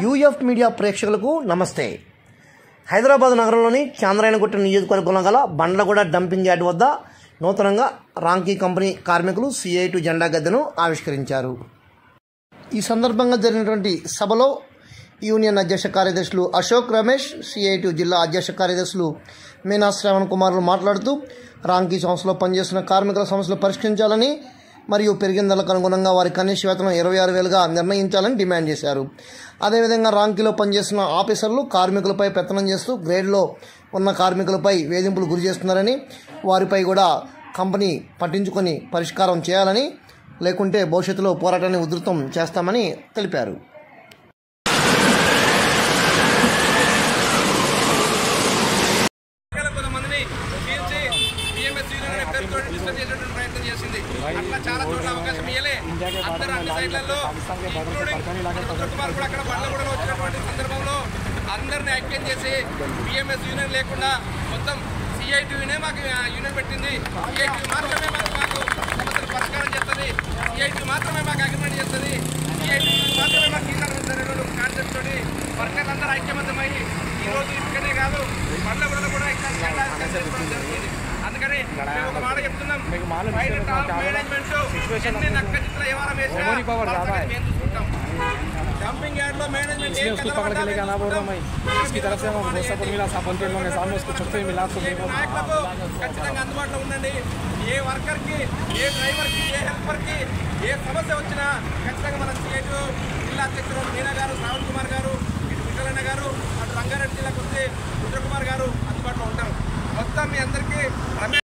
UF media ప్రేక్షకులకు నమస్తే. హైదరాబాద్ నగరంలోని చాంద్రాయణగుట్ట నియోజకవర్గంలో గల బండ్లగూడ డంపింగ్ యార్డ్ వద్ద నూతనంగా రాంకీ కంపెనీ కార్మికులు CI2 జెండా గద్దెను ఆవిష్కరించారు. ఈ సందర్భంగా జరిగినటువంటి సభలో యూనియన్ అధ్యక్ష కార్యదర్శులు అశోక్ రమేష్, CI2 జిల్లా అధ్యక్ష కార్యదర్శులు మీనా శ్రవణ్ కుమార్లు మాట్లాడుతూ రాంకీ సంస్థలో పనిచేస్తున్న కార్మికుల సమస్యలు పరిష్కరించాలని మరియు పెరిగిన ధరలకు అనుగుణంగా వారి కనీస వేతనం 26,000గా నిర్ణయించాలని డిమాండ్ చేశారు. అదేవిధంగా రాంకీలో పనిచేస్తున్న ఆఫీసర్లు కార్మికులపై పెత్తనం చేస్తూ గ్రేడ్లో ఉన్న కార్మికులపై వేధింపులు గురి చేస్తున్నారని, వారిపై కూడా కంపెనీ పట్టించుకొని పరిష్కారం చేయాలని, లేకుంటే భవిష్యత్తులో పోరాటాన్ని ఉధృతం చేస్తామని తెలిపారు. అట్లా చాలా చోట్ల అవకాశం ఇవ్వలే. అందరూ అన్ని సైడ్లలో కూడా అక్కడ బండ్లగూడలో వచ్చినటువంటి సందర్భంలో అందరినీ ఐక్యం చేసి BMS యూనియన్ లేకుండా మొత్తం CI2 మాకు యూనియన్ పెట్టింది. CI2 మాత్రమే మాకు సమస్యలు పరిష్కారం చేస్తుంది. CI2 మాత్రమే మాకు అగ్రిమెంట్ చేస్తుంది. CI2 మాత్రమే మాకు తీసుకున్న కాన్సెప్ట్ తోటి వర్కర్లు అందరూ ఐక్యమతమై ఈరోజు ఇక్కడే కాదు బండ్లగూడలో కూడా ఇక్కడ జరుగుతుంది. అందుకని మేము ఒక మాట చెప్తున్నాం, మేనేజ్మెంట్ ఎన్ని నక్క చిత్ర వ్యవహారం వేసినా మేము చూసుకుంటాం. डंपिंग यार्ड लो मैनेजमेंट एक उसको पकड़ के लेके आना बोल रहा हूं मैं. इसकी तरफ से हम दोस्तों को मिला, साबुन तेल में सामने उसको छुट्टी मिला तो నాయకులకు ఖచ్చితంగా అందుబాటులో ఉండండి. ఏ వర్కర్ కి, ఏ డ్రైవర్ కి, ఏ హెల్పర్ కి ఏ సమస్య వచ్చినా ఖచ్చితంగా మన CI2 జిల్లా అధ్యక్షులు మీనా గారు, శ్రావణ్ కుమార్ గారు, ఇటు విఠలన్న గారు, అటు రంగారెడ్డి జిల్లాకు వస్తే రుద్రకుమార్ గారు అందుబాటులో ఉంటారు. మొత్తం మీ అందరికీ